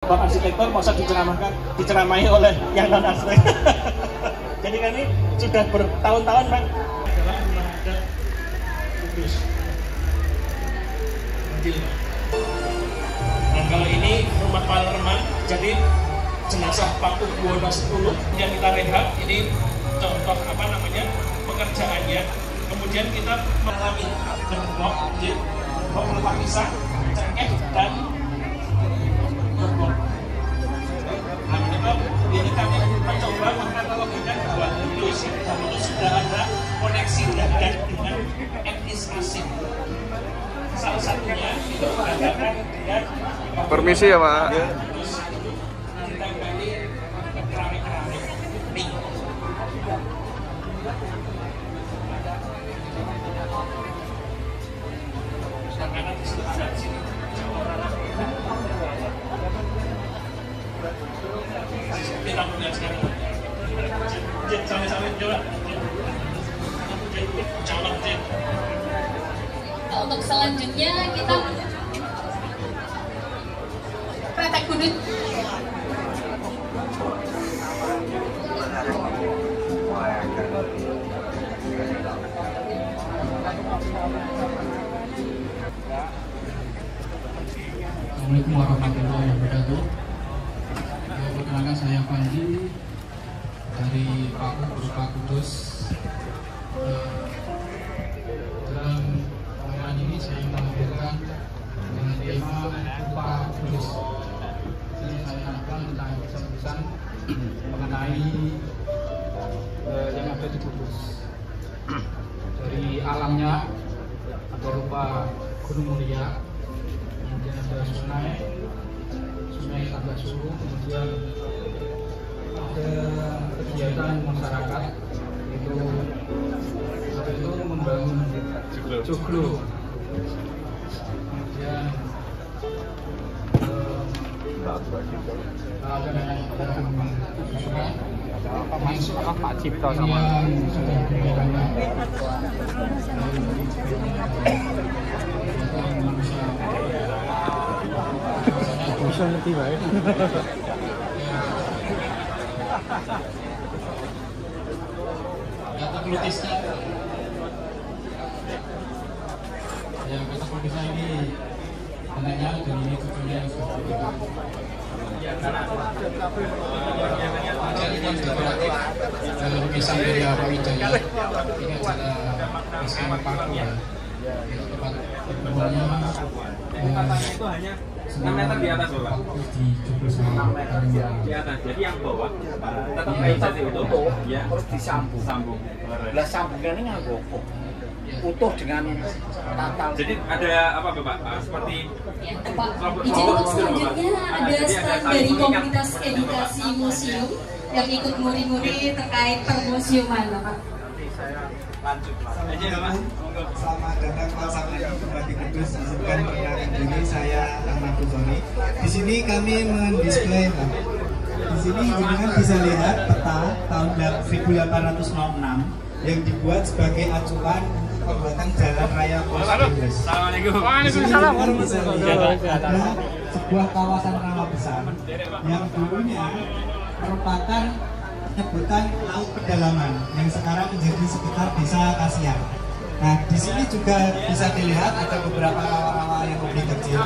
Bang arsitektur masa diceramai oleh yang non arsitek. Jadi kami sudah bertahun-tahun Pak adalah rumah adat Kudus. Nah kalau ini rumah Palerman, jadi jenazah Paku Buwono 10 yang kita rehab. Ini contoh apa namanya pekerjaannya. Kemudian kita mengalami gembok, pelepah pisang, cengkeh dan gerbong. Nah menurut ini kami mencoba menganalogikan bahwa Kudus itu sudah ada koneksi dadah dengan etnis asing. Salah satunya itu berhadapan dengan permisi ya Pak. Ditempeli keramik-keramik pink. Karena di situ ada di sini. Kita melihat sekarang. Sampai-sampai jual. Calon jet. Untuk selanjutnya kita kretek kudut. Assalamualaikum warahmatullahi wabarakatuh. Perkenalkan saya Panji dari Paku berupa Kudus. Dalam pameran ini saya menampilkan dengan tema berupa Kudus. Jadi saya akan tentang pesan-pesan mengenai yang ada di Kudus. Dari alamnya ada rupa Gunung Muria, kemudian ada sungai Tambak Suru, kemudian ada kegiatan masyarakat itu membangun joglo, kemudian ada Pak Cipto sama bisa ngerti baik. Kata pelukisnya, ya kata pelukisnya ini anaknya dan ini cucunya yang sudah berbeda. Ini dekoratif lukisan dari Pak Wijaya. Ini adalah lukisan Paku ya. Tempat berbualnya itu hanya 6 meter di atas Bapak. 6 meter di atas. Jadi yang bawah tetap kayak tadi itu ya terus disambung. Lah sambungannya nganggo utuh dengan tatal. Jadi ada apa Bapak? Seperti Ya, Pak. Izin untuk selanjutnya ada stand dari komunitas edukasi museum yang ikut nguri-nguri terkait permusiuman, Bapak. lanjut aja Bapak. Selamat datang Pak Samadi kembali Kudus. Izinkan perkenalkan diri, saya Ahmad Buzoni. Di sini kami mendisplay. Di sini jenengan bisa lihat peta tahun 1806 yang dibuat sebagai acuan pembuatan jalan raya Kudus. Assalamualaikum. Waalaikumsalam warahmatullahi wabarakatuh. Ada sebuah kawasan rawa besar yang dulunya merupakan penyebutan laut pedalaman yang sekarang menjadi sekitar desa Kasiar. Nah, di sini juga bisa dilihat ada beberapa rawa-rawa yang lebih kecil.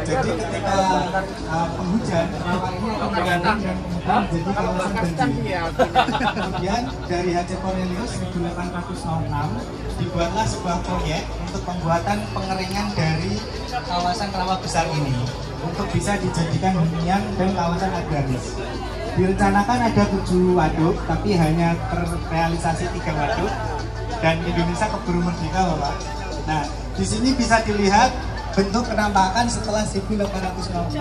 Jadi ketika penghujan, rawa ini akan menurun dan kemudian menjadi kawasan banjir. Kemudian dari H.C. Cornelius 1806 dibuatlah sebuah proyek untuk pembuatan pengeringan dari kawasan rawa besar ini untuk bisa dijadikan hunian dan kawasan agraris. Direncanakan ada 7 waduk, tapi hanya terrealisasi 3 waduk. Dan Indonesia keburu merdeka, Bapak. Nah, di sini bisa dilihat bentuk penampakan setelah 1806.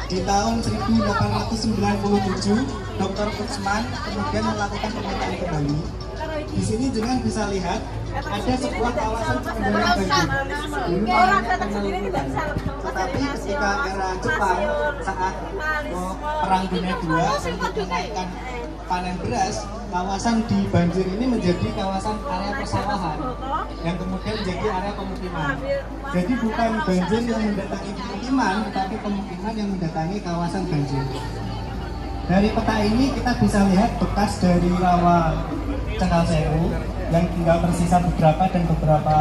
Di tahun 1897, Dr. Kutsman kemudian melakukan pemetaan kembali. Di sini jangan bisa lihat ada sebuah kawasan pengendalian banjir. Dulu namanya Penelitian. Tetapi ketika era Jepang saat Perang Dunia II untuk menaikkan panen beras, kawasan di banjir ini menjadi kawasan area persawahan yang kemudian menjadi area pemukiman. Jadi bukan banjir yang mendatangi pemukiman, tetapi pemukiman yang mendatangi kawasan banjir. Dari peta ini kita bisa lihat bekas dari rawa Cengkal Sewu yang tinggal tersisa beberapa dan beberapa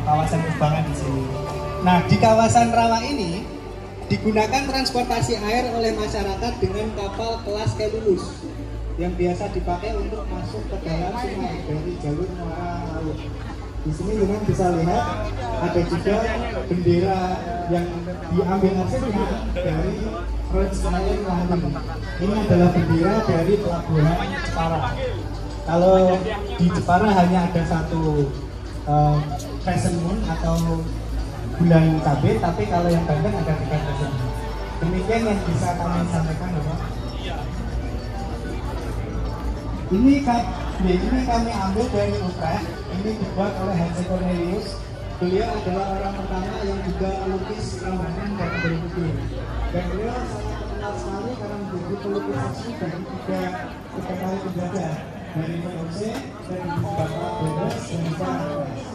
kawasan kubangan di sini. Nah, di kawasan rawa ini digunakan transportasi air oleh masyarakat dengan kapal kelas Kelulus yang biasa dipakai untuk masuk ke dalam sungai dari jalur muara laut. Di sini teman bisa lihat ada juga bendera yang diambil hasilnya dari Royal Navy. Ini adalah bendera dari pelabuhan Jepara. Kalau di Jepara hanya ada satu crescent moon atau bulan cabai, tapi kalau yang Banten ada 3 crescent moon. Demikian yang bisa kami sampaikan, Bapak. Ini kami ambil dari Utrecht. Ini dibuat oleh Hans Cornelius. Beliau adalah orang pertama yang juga melukis Prambanan dan Borobudur. Dan beliau sangat terkenal sekali karena menjadi pelukis asli dari 3 kali penjajah dari VOC, dari Bapak Bebas dan juga Angkres.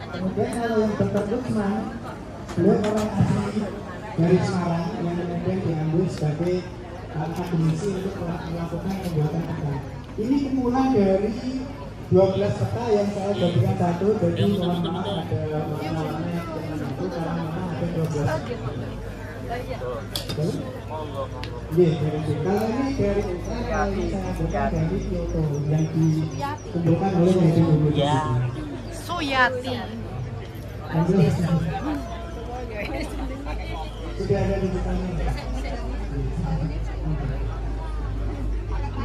Kemudian kalau yang Dr. Lukman, beliau orang asli dari Semarang yang kemudian diambil sebagai akademisi untuk melakukan pembuatan peta. Ini kumpulan dari 12 peta yang saya jadikan satu, jadi mohon maaf ada warna-warna yang tidak satu karena memang ada 12. Iya, kalau ini dari Utrecht, kalau ini saya ambilkan dari Kyoto yang dikumpulkan oleh Yadi University. Suyati. Sudah ada rujukannya.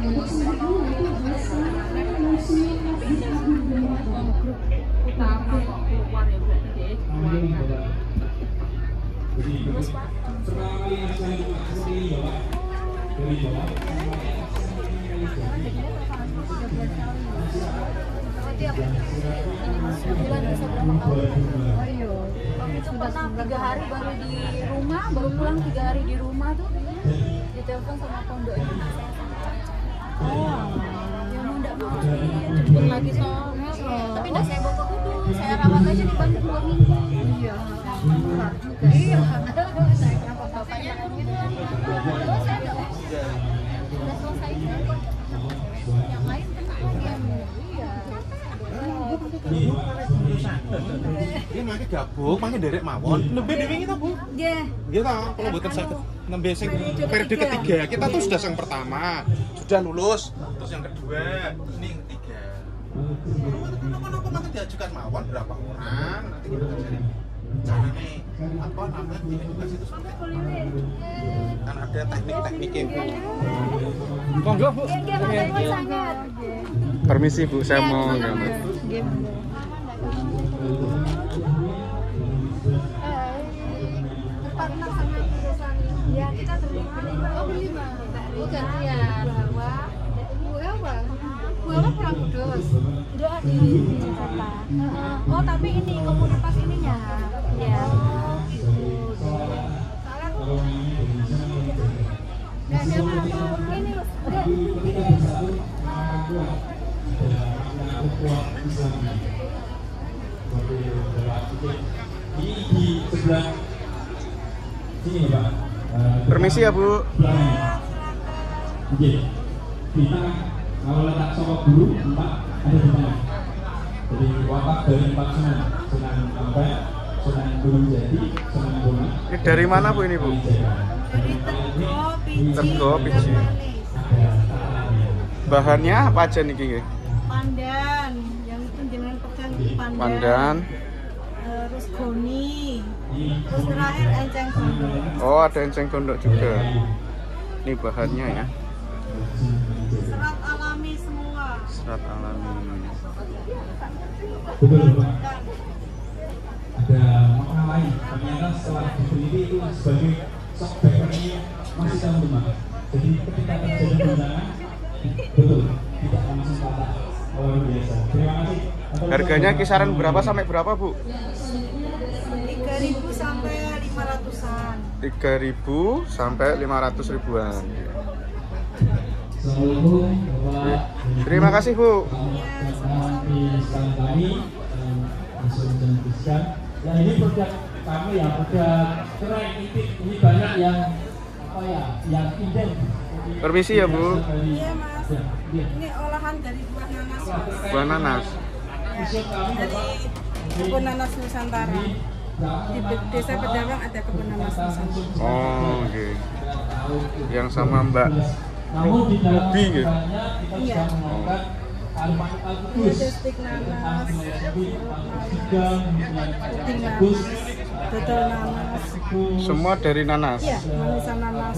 Untuk selanjutnya itu adalah Museum Masjid Agung Demak Grup Utama. Kami itu pernah 3 hari baru di rumah, baru pulang 3 hari di rumah tuh ditelepon sama pondoknya. Yang mau nggak mau dijemput lagi soalnya, tapi nggak saya bawa ke Kudus, saya rawat aja di Bandung 2 minggu. Iya, iya. Saya kenapa bapaknya gitu kan? Terus saya nggak udah selesai kok. Yang lain kena lagi. Iya. Ini makin gabung, makin derek mawon. Nembe dewe kita, Bu. Nggih. Nggih ta, kalau mboten saged nembe sing periode ketiga. Kita tuh sudah yang pertama, sudah lulus, terus yang kedua, ini yang ketiga. Kenapa nanti diajukan mawon berapa orang? Nanti kita cari cara nih apa namanya di edukasi itu seperti apa? Kan ada teknik-tekniknya, Bu. Monggo, Bu. Permisi Bu, saya mau gambar. Ya kita terima. Oh beli mah. Bukan ya. Buah pulang Kudus. Udah di kota. Oh tapi ini komunitas ininya. Ya. Nggak ada apa-apa. Ini udah. Ini di sebelah sini ya Pak. Permisi ya Bu. Oke. Kita kalau letak sokok dulu 4 ada di tengah. Jadi wakaf dari 4 Sunan, Sunan Ampel, Sunan Gunung Jati, Sunan Bonang. Ini dari mana Bu ini Bu? Dari Tego, Piji. Bahannya apa aja nih Ki? Pandan, yang itu jenengan pegang pandan. Pandan. Terus goni. Terus terakhir enceng gondok. Oh, ada enceng gondok juga. Ini bahannya ya. Serat alami semua. Serat alami. Betul Pak. Ada makna lain. Ternyata setelah diteliti itu sebagai shock background-nya masih tahan lama. Jadi ketika terjadi bencana, betul tidak langsung patah. Luar biasa. Terima kasih. Harganya kisaran berapa sampai berapa Bu? 3.000 sampai 500-an. 3.000 sampai 500 ribuan. Assalamualaikum Bapak. Terima kasih Bu. Di stand kami ya ini produk kami ya, produk keren ini banyak yang apa ya, yang inden. Permisi ya Bu. Iya Mas. Ini olahan dari buah nanas. Buah nanas. Dari kebun nanas Nusantara. Di desa Pedawang ada kebun nanas Nusantara. Oh, oke. Yang sama Mbak Namun di dalam Ruby gitu. Iya. Ini ada stik nanas, puding nanas, dodol nanas. Semua dari nanas. Iya, manisan nanas.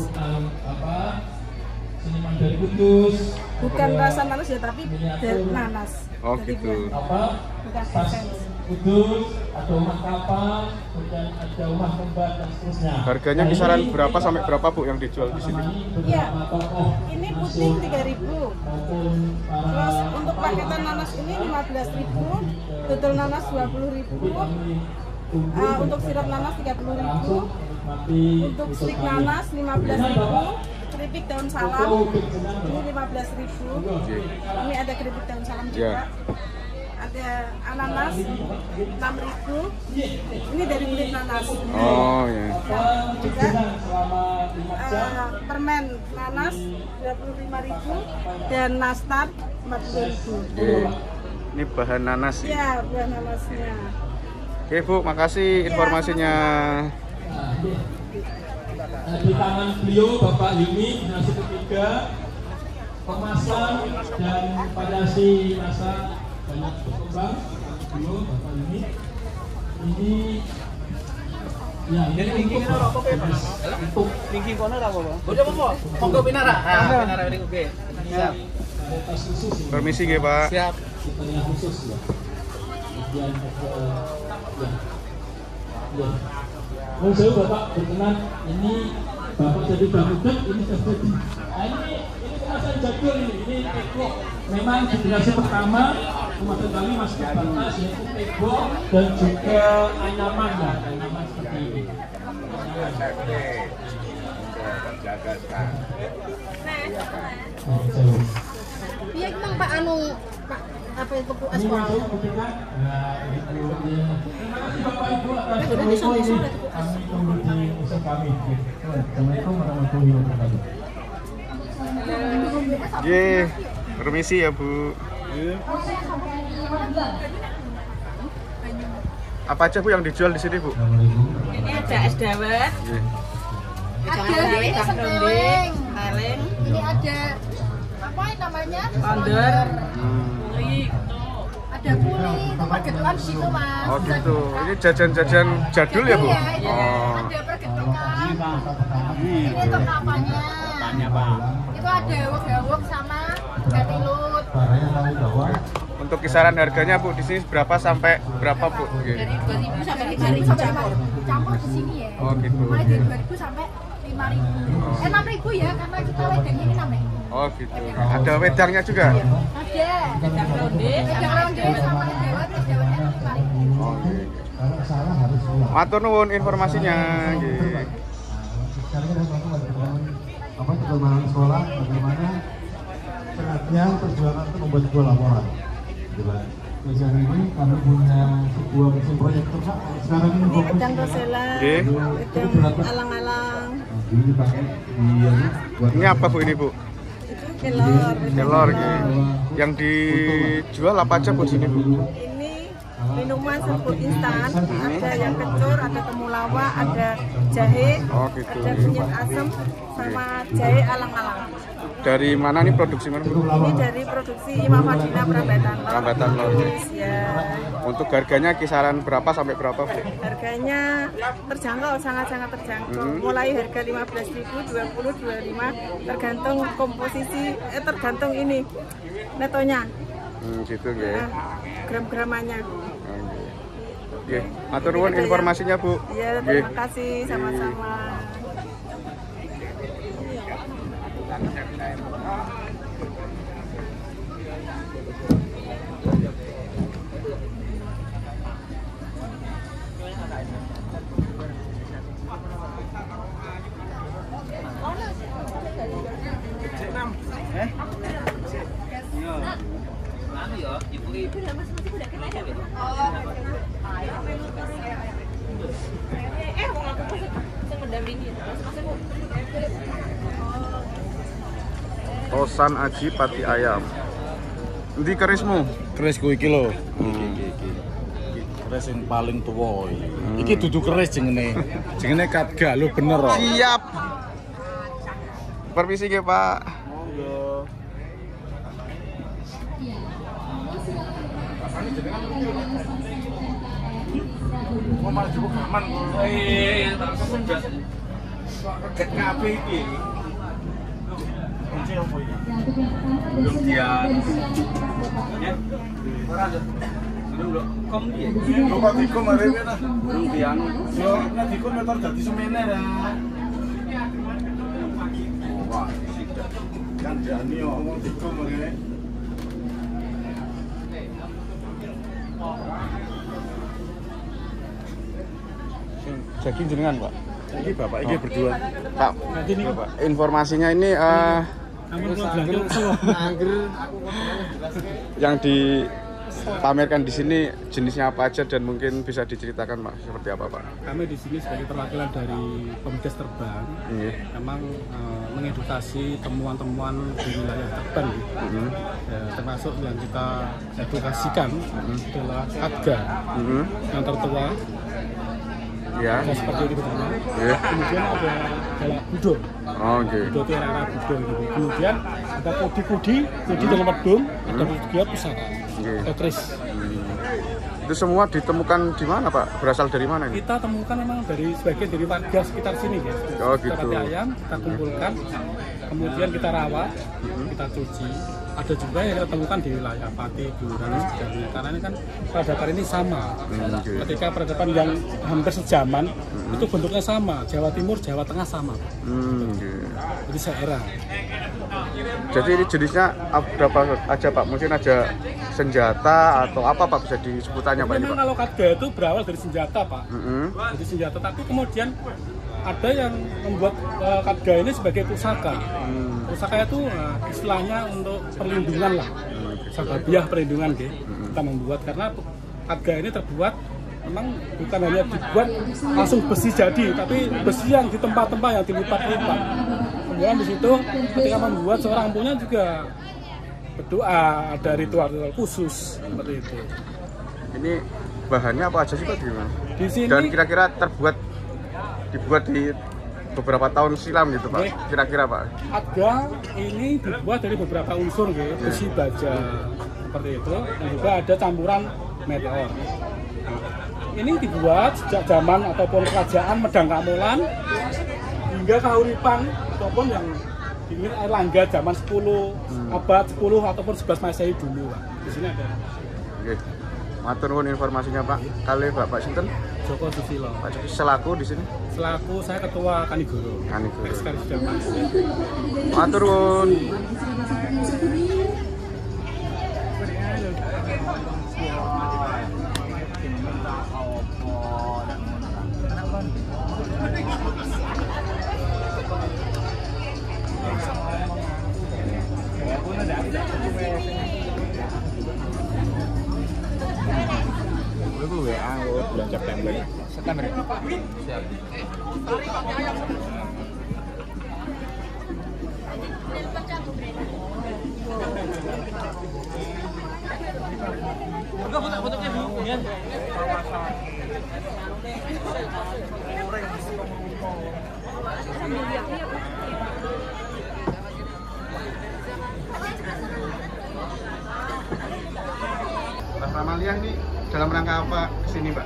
Seniman dari Kudus. Bukan rasa nanas ya, tapi dari nanas. Oh Dari gitu. buah. Apa? Bukan Tas essence. Kudus, ada rumah kapal, kemudian ada rumah kembar dan seterusnya. Harganya kisaran berapa sampai berapa Bu yang dijual di sini? Iya. Ini puding 3.000. Terus untuk paketan nanas ini 15.000, dodol nanas 20.000. Untuk sirup nanas 30.000. Untuk stik nanas 15.000. Keripik daun salam ini 15.000. Ini ada keripik daun salam juga. Ada ananas 6.000. Ini dari kulit nanas. Oh ya. Juga permen nanas 25.000 dan nastar 40.000. Oke. Ini bahan nanas ya. Iya, buah nanasnya. Oke Bu, makasih informasinya. Di tangan beliau Bapak Yumi, generasi ketiga, pemasan dan pada si masa banyak berkembang. Beliau Bapak Yumi ini ya ini untuk Tinggi kono ra apa? Udah apa? Monggo pinara. Pinara ini oke. Siap. tas khusus ya. Permisi nggih Pak. Siap. Yang khusus ya. Kemudian ya. Oh, saya Bapak berkenan ini Bapak jadi bangudeg ini jadi. Nah, ini kemasan jadul ini teko. Memang generasi pertama kemasan kali masih terbatas yaitu teko dan juga anyaman ya, anyaman seperti ini. Jaga sekarang. Iya, emang Pak anu Pak apa itu Bu Ini Aswal? masuk ketika terima kasih Bapak Ibu atas perhatiannya. Kami tunggu di usaha kami. Assalamualaikum warahmatullahi wabarakatuh. Ye, permisi ya Bu. Apa aja Bu yang dijual di sini Bu? Ini ada es dawet, Ye. ada ini seteling, kaleng, ini ada apa namanya? Kondor, ada puli, itu pergetuan di situ Mas. Oh gitu. Ini jajan-jajan jadul ya Bu? Iya, Oh. ada pergetuan. Ini untuk kampanye. Itu ada wok sama jatilut. Untuk kisaran harganya Bu di sini berapa sampai berapa Bu? Ye. Dari 2.000 sampai 5.000 campur di sini ya. Oh gitu. Mulai dari 2.000 sampai 5.000. 6.000 ya, karena kita wedangnya ini 6.000. Oh gitu. Ada wedangnya juga? Ada. Wedang ronde sama es dawet, es dawetnya 5.000. Oke. Matur nuwun informasinya. Nggih. Sekarang kita apa perkembangan sekolah, bagaimana beratnya perjuangan untuk membuat sebuah laporan. Sekarang ini kami punya sebuah mesin proyektor Pak. Sekarang ini fokus Wedang rosella, Nggih. wedang alang-alang, ini dipakai di buat Ini apa Bu ini Bu? itu kelor. Kelor nggih. Yang dijual apa aja Bu di sini Bu? Ini minuman serbuk instan, ada yang kencur, ada temulawak, ada jahe, Oh gitu. ada kunyit asam, sama jahe alang-alang. Dari mana nih produksi mana Bu? Ini dari produksi Imam Madinah Prambatan Lor. Prambatan Lor. Ya. Untuk harganya kisaran berapa sampai berapa Bu? Harganya terjangkau, sangat-sangat terjangkau. Mulai harga 15.000, 20, 25, tergantung komposisi, tergantung ini netonya, Gitu nggih. gram-gramannya. Nggih. Matur nuwun informasinya Bu. Ya, Nggih. terima kasih sama-sama. ibu-ibu dan mas-mas udah kena ya? Wong aku pas sing mendampingi mas-mas aku. Tosan aji pati ayam. Endi kerismu? Kerisku iki lho. Iki. Keris yang paling tuwa iki. Iki dudu keris jenenge. Jenenge Katga lho bener kok. Siap. Permisi nggih, Pak. Monggo. Kok malah jebuk aman. Tak kepedas. Kaget kabeh iki. Kunci opo iki? Belum dia. Ya. Ora ada. Belum kom dia. Lho kok dikum arep ta? Belum dia. Yo nek dikum motor dadi semene ra. Wah, sidak. Kan jani yo ngomong dikum arep. Jadi jenengan, Pak. Iki bapak iki berdua. Pak, informasinya ini yang dipamerkan di sini jenisnya apa aja dan mungkin bisa diceritakan, Pak, seperti apa, Pak? Kami di sini sebagai perwakilan dari Pemdes Terbang, memang mengedukasi temuan-temuan di wilayah Terbang, ya, termasuk yang kita edukasikan adalah Katga yang tertua. Ya. Seperti itu pertama. Kemudian ada galak budol. Budol itu arah budol gitu. Kemudian ada kudi dalam pedung, ada juga pusaka. Tetris. Itu semua ditemukan di mana, Pak? Berasal dari mana ini? Kita temukan memang dari sebagian dari warga sekitar sini, ya. Gitu. Kita ayam, kita kumpulkan, kemudian kita rawat, kita cuci. Ada juga yang kita temukan di wilayah Pati, Bulan, dan sebagainya. Karena ini kan peradaban ini sama. Ketika peradaban yang hampir sejaman, itu bentuknya sama. Jawa Timur, Jawa Tengah sama. Jadi seera. Jadi ini jenisnya berapa aja, Pak? Mungkin ada senjata atau apa, Pak, bisa disebutannya, Pak? Memang kalau Katga itu berawal dari senjata, Pak. Jadi senjata, tapi kemudian ada yang membuat Katga ini sebagai pusaka. Pusaka itu istilahnya untuk perlindungan lah, sababiah perlindungan gitu. Kita membuat karena Katga ini terbuat memang bukan hanya dibuat langsung besi jadi, tapi besi yang di tempat-tempat yang dilipat-lipat. Kemudian di situ ketika membuat seorang punya juga berdoa, ada ritual-ritual khusus seperti itu. Ini bahannya apa aja sih, Pak? Gimana? Di sini dan kira-kira dibuat di beberapa tahun silam gitu, Pak. Kira-kira, Pak. Katga ini dibuat dari beberapa unsur gitu, besi baja seperti itu, dan juga ada campuran meteor. Ini dibuat sejak zaman ataupun kerajaan Medang Kamolan hingga Kahuripan ataupun yang ingin Airlangga zaman 10 abad 10 ataupun 11 Masehi dulu, Pak. Di sini ada. Oke. Matur nuwun informasinya, Pak. Kali Bapak sinten? Joko Susilo. Pak Joko selaku di sini? Selaku saya ketua Kanigoro. Sekretaris Jaman. Matur nuwun. Itu WA bulan September. Siap. Foto-fotonya Bu. Mbak Ramalia ini dalam rangka apa kesini, Pak?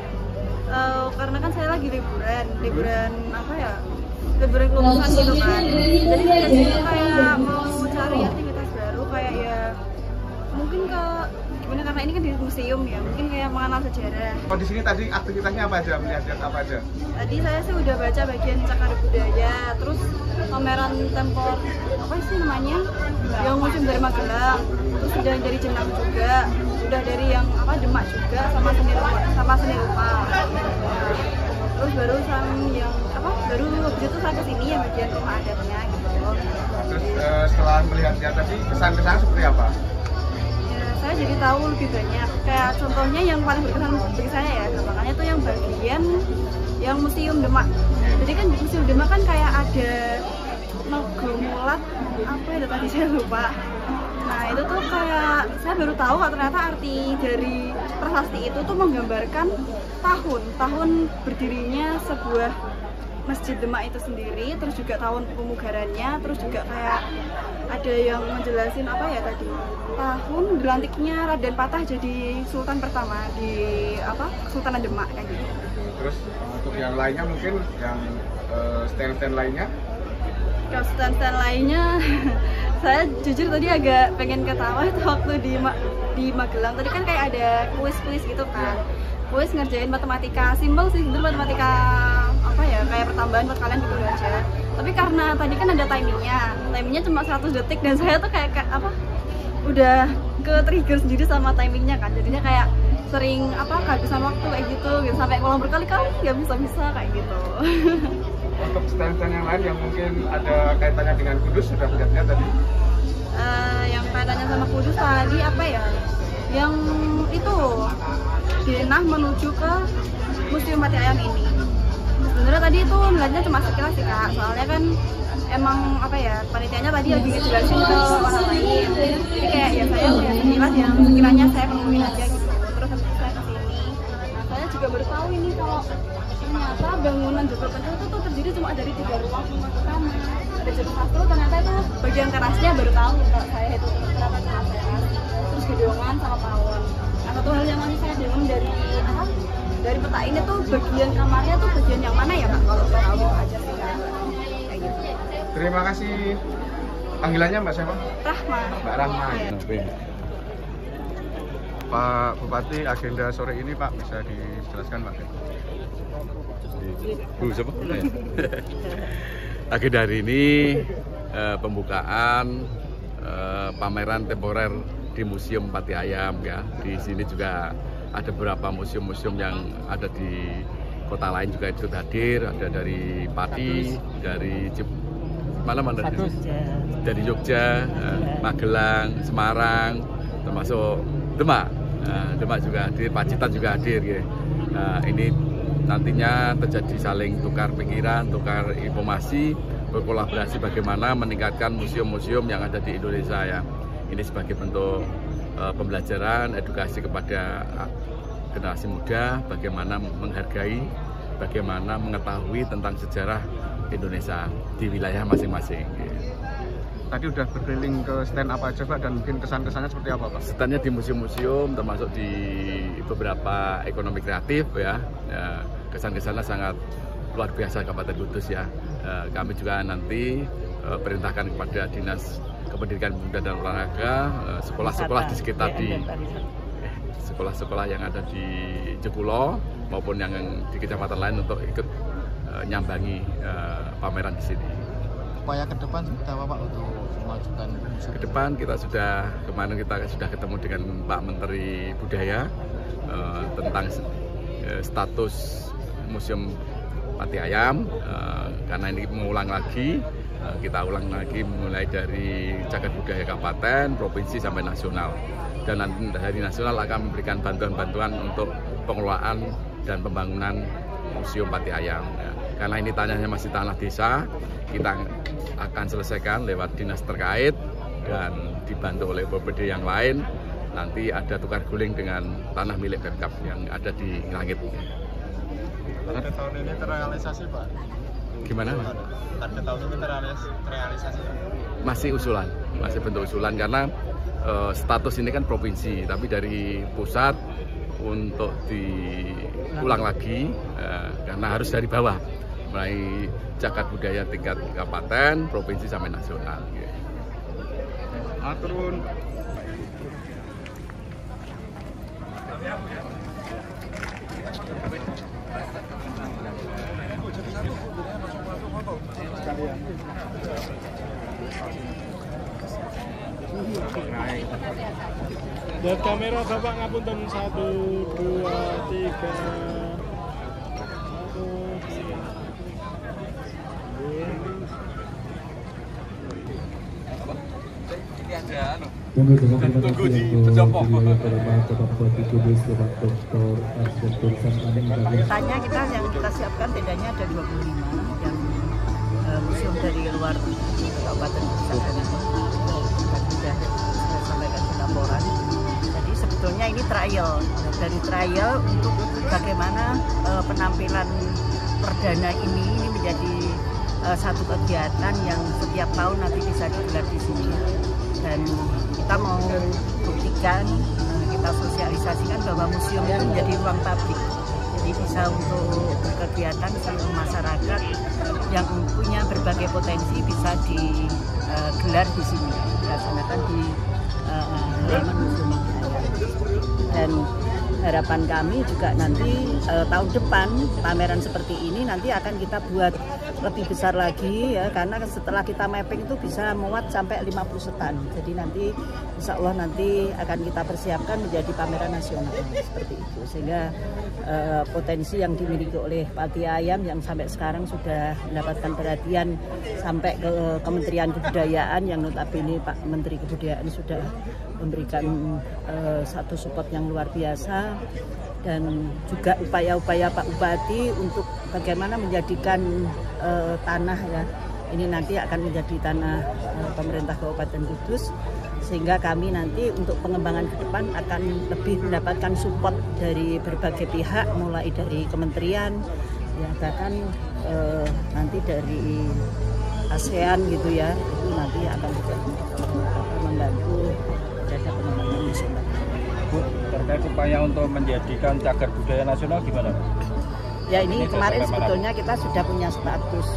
Karena kan saya lagi liburan apa ya? Liburan kelulusan gitu kan. Jadi saya juga kayak mau cari aktivitas baru kayak ya mungkin ke gimana, karena ini kan di museum ya, mungkin kayak mengenal sejarah. Oh, di sini tadi aktivitasnya apa aja? Melihat apa aja? Tadi saya sih udah baca bagian Cagar Budaya, terus pameran tempor apa sih namanya? Yang musim dari Magelang, terus udah dari Jenang juga, udah dari yang apa Demak juga, sama seni rupa. Terus baru yang apa? Baru habis itu saya kesini ya bagian rumah adatnya gitu. Terus setelah melihat tadi kesan-kesan seperti apa? saya jadi tahu lebih banyak. Kayak contohnya yang paling berkesan bagi saya ya, makanya itu yang bagian yang Museum Demak. Jadi kan Museum Demak kan kayak ada Nogomulat, apa ya tadi saya lupa. Nah itu tuh kayak saya baru tahu ternyata arti dari prasasti itu tuh menggambarkan tahun berdirinya sebuah Masjid Demak itu sendiri, terus juga tahun pemugarannya, terus juga kayak ada yang menjelasin apa ya tadi, tahun dilantiknya Raden Patah jadi Sultan pertama di Kesultanan Demak kayak gitu. Terus untuk yang lainnya mungkin yang stand-stand lainnya? Kalau stand-stand lainnya saya jujur tadi agak pengen ketawa itu waktu di Magelang tadi kan kayak ada kuis-kuis gitu kan. Kuis ngerjain matematika, simpel sih, itu matematika apa ya, kayak pertambahan buat kalian gitu aja. Tapi karena tadi kan ada timingnya cuma 100 detik dan saya tuh kayak udah ke trigger sendiri sama timingnya kan, jadinya kayak sering kehabisan waktu kayak gitu sampai ngulang berkali-kali nggak bisa kayak gitu. Untuk stand-stand yang lain yang mungkin ada kaitannya dengan Kudus sudah lihat tadi? Yang kaitannya sama Kudus tadi apa ya? Yang itu Denah menuju ke Museum Pati Ayam ini. Sebenarnya tadi itu melihatnya cuma sekilas sih Kak, soalnya kan emang panitianya tadi lagi ngejelasin ke orang lain. Jadi kayak ya saya melihat sekilas yang sekiranya saya penuhin aja gitu. Terus habis itu saya kesini. Nah saya juga baru tahu ini kalau ternyata bangunan Joglo Pensil itu tuh terdiri cuma dari 3 ruang utama. Ada Joglo Sastro, ternyata itu bagian terasnya baru tahu kalau saya itu ternyata teras. Terus gedongan sama pawon. Nah satu hal yang masih saya bingung dari peta ini tuh bagian kamarnya tuh bagian yang mana ya Kak? Kalau tahu aja sih Kak. Kayak gitu. Terima kasih. Panggilannya Mbak siapa? Rahma. Mbak Rahma. Ya. Pak Bupati, agenda sore ini Pak bisa dijelaskan Pak? Siapa? Agenda hari ini pembukaan pameran temporer di Museum Pati Ayam ya. Di sini juga ada beberapa museum-museum yang ada di kota lain juga ikut hadir, ada dari Pati, dari dari Jogja, Magelang, Semarang, termasuk Demak. Demak juga hadir, Pacitan juga hadir ya. Ini nantinya terjadi saling tukar pikiran, tukar informasi, berkolaborasi bagaimana meningkatkan museum-museum yang ada di Indonesia ya. Ini sebagai bentuk pembelajaran, edukasi kepada generasi muda, bagaimana menghargai, bagaimana mengetahui tentang sejarah Indonesia di wilayah masing-masing. Tadi udah berkeliling ke stand apa aja Pak, dan mungkin kesan-kesannya seperti apa Pak? Standnya di museum-museum, termasuk di beberapa ekonomi kreatif ya. Kesan-kesannya sangat luar biasa Kabupaten Kudus ya. Kami juga nanti perintahkan kepada Dinas Pendidikan Pemuda dan Olahraga, sekolah-sekolah di sekitar sekolah-sekolah yang ada di Jekulo maupun yang di kecamatan lain untuk ikut nyambangi pameran di sini. Upaya ke depan seperti apa Pak untuk memajukan museum? Ke depan kemarin kita sudah ketemu dengan Pak Menteri Budaya tentang status Museum Pati Ayam, karena ini mengulang lagi. Kita ulang lagi mulai dari cagar budaya kabupaten, provinsi sampai nasional. Dan nanti dari nasional akan memberikan bantuan-bantuan untuk pengelolaan dan pembangunan Museum Pati Ayam. Karena ini tanahnya masih tanah desa, kita akan selesaikan lewat dinas terkait dan dibantu oleh BPD yang lain. Nanti ada tukar guling dengan tanah milik Pemkab yang ada di Langit. Pada tahun ini terrealisasi Pak? Gimana? Pada tahun ini terrealisasi? Masih usulan, masih bentuk usulan karena status ini kan provinsi, tapi dari pusat untuk diulang lagi karena harus dari bawah, mulai cagar budaya tingkat kabupaten, provinsi sampai nasional. Aturun. Dan kamera Bapak ngapunten 1, 2, 3. 1, 2. Tunggu di pendopo. Tanya kita yang kita siapkan tendanya ada 25 yang museum dari luar Kabupaten Kutai sudah sampaikan di laporan. Jadi sebetulnya ini trial untuk bagaimana penampilan perdana ini menjadi satu kegiatan yang setiap tahun nanti bisa digelar di sini, dan kita mau buktikan, kita sosialisasikan bahwa museum itu menjadi ruang publik, jadi bisa untuk berkegiatan seluruh masyarakat yang punya berbagai potensi bisa digelar di sini, dilaksanakan di halaman museum. Dan harapan kami juga nanti tahun depan pameran seperti ini nanti akan kita buat lebih besar lagi ya, karena setelah kita mapping itu bisa muat sampai 50 stand. Jadi nanti insya Allah nanti akan kita persiapkan menjadi pameran nasional seperti itu, sehingga potensi yang dimiliki oleh Pati Ayam yang sampai sekarang sudah mendapatkan perhatian sampai ke Kementerian Kebudayaan, yang notabene Pak Menteri Kebudayaan sudah memberikan satu support yang luar biasa, dan juga upaya-upaya Pak Bupati untuk bagaimana menjadikan tanah ya ini nanti akan menjadi tanah pemerintah Kabupaten Kudus, sehingga kami nanti untuk pengembangan ke depan akan lebih mendapatkan support dari berbagai pihak, mulai dari kementerian ya, bahkan nanti dari ASEAN gitu ya, itu nanti akan juga membantu pada pengembangan museum. Bu, terkait upaya untuk menjadikan cagar budaya nasional gimana? Ya ini kemarin sebetulnya kita sudah punya status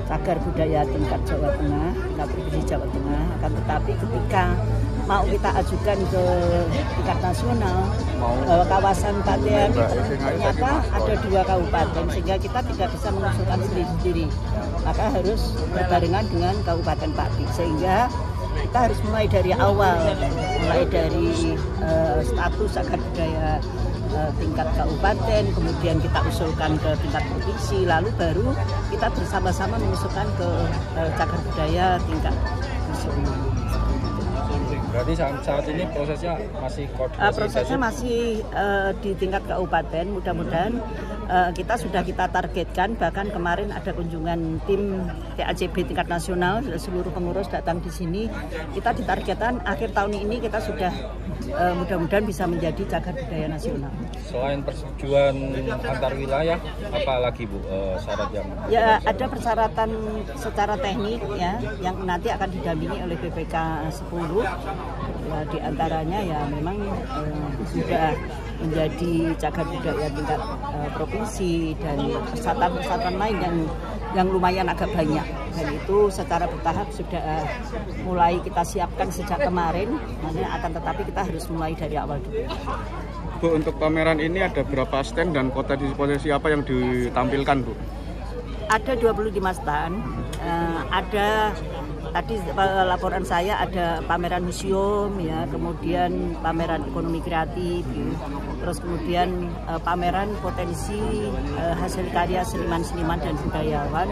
cagar budaya tingkat Jawa Tengah, Provinsi Jawa Tengah. Akan tetapi ketika mau kita ajukan ke tingkat nasional, kawasan Pati Ayam ternyata ada 2 kabupaten, sehingga kita tidak bisa mengusulkan sendiri-sendiri. Maka harus berbarengan dengan Kabupaten Pati, sehingga kita harus mulai dari awal, mulai dari status cagar budaya tingkat kabupaten, kemudian kita usulkan ke tingkat provinsi, lalu baru kita bersama-sama mengusulkan ke cagar budaya tingkat nasional. Berarti saat ini prosesnya masih koordinasi? Prosesnya masih di tingkat kabupaten. Mudah-mudahan kita sudah kita targetkan, bahkan kemarin ada kunjungan tim TACB tingkat nasional, seluruh pengurus datang di sini. Kita ditargetkan akhir tahun ini kita sudah mudah-mudahan bisa menjadi cagar budaya nasional. Selain persetujuan antar wilayah, apa lagi Bu syarat yang? Ya ada persyaratan secara teknik ya, yang nanti akan didampingi oleh BPK 10. Ya, di antaranya ya memang sudah menjadi cagar budaya tingkat provinsi, dan persatuan lain yang lumayan agak banyak, dan itu secara bertahap sudah mulai kita siapkan sejak kemarin. Akan tetapi kita harus mulai dari awal dulu. Bu, untuk pameran ini ada berapa stand dan potensi apa yang ditampilkan, Bu? Ada 25 stand, ada tadi laporan saya ada pameran museum ya, kemudian pameran ekonomi kreatif, terus kemudian pameran potensi hasil karya seniman-seniman dan budayawan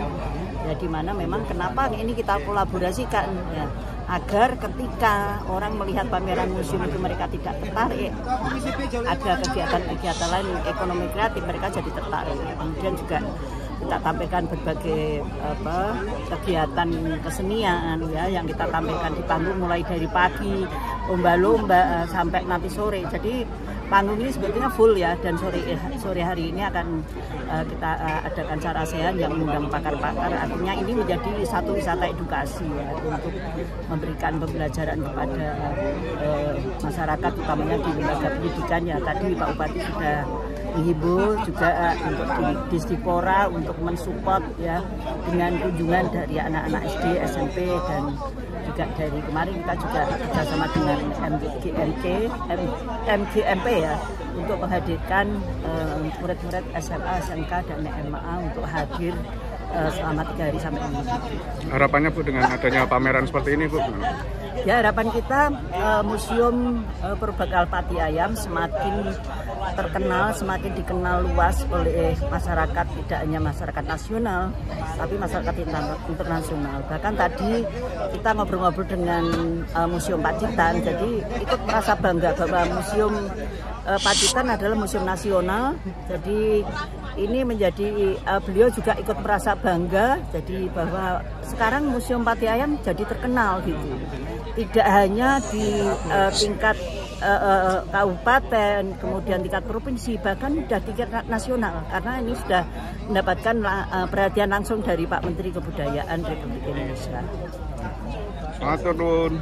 ya, di mana memang kenapa ini kita kolaborasikan ya, agar ketika orang melihat pameran museum itu mereka tidak tertarik, ada kegiatan-kegiatan lain ekonomi kreatif mereka jadi tertarik. Kemudian juga kita tampilkan berbagai kegiatan kesenian ya, yang kita tampilkan di panggung mulai dari pagi lomba-lomba sampai nanti sore. Jadi panggung ini sebetulnya full ya, dan sore hari ini akan kita adakan cara sehat yang mengundang pakar-pakar. Artinya ini menjadi satu wisata edukasi ya, untuk memberikan pembelajaran kepada masyarakat, utamanya di lembaga pendidikan ya. Tadi Pak Bupati sudah menghibur juga untuk di Distipora untuk mensupport ya, dengan kunjungan dari anak-anak SD, SMP, dan juga dari kemarin kita juga bekerjasama dengan MGMP ya, untuk menghadirkan murid-murid SMA, SMK, dan SMA untuk hadir selama 3 hari sampai 5 hari. Harapannya Bu dengan adanya pameran seperti ini, Bu? Ya, harapan kita Museum Purbakal Pati Ayam semakin terkenal, semakin dikenal luas oleh masyarakat, tidak hanya masyarakat nasional, tapi masyarakat internasional. Bahkan tadi kita ngobrol-ngobrol dengan Museum Pacitan, jadi ikut merasa bangga bahwa Museum Pacitan adalah museum nasional. Jadi ini menjadi beliau juga ikut merasa bangga, jadi bahwa sekarang Museum Pati Ayam jadi terkenal gitu. Tidak hanya di tingkat kabupaten, kemudian tingkat provinsi, bahkan sudah tingkat nasional, karena ini sudah mendapatkan perhatian langsung dari Pak Menteri Kebudayaan Republik Indonesia. Matur nuwun.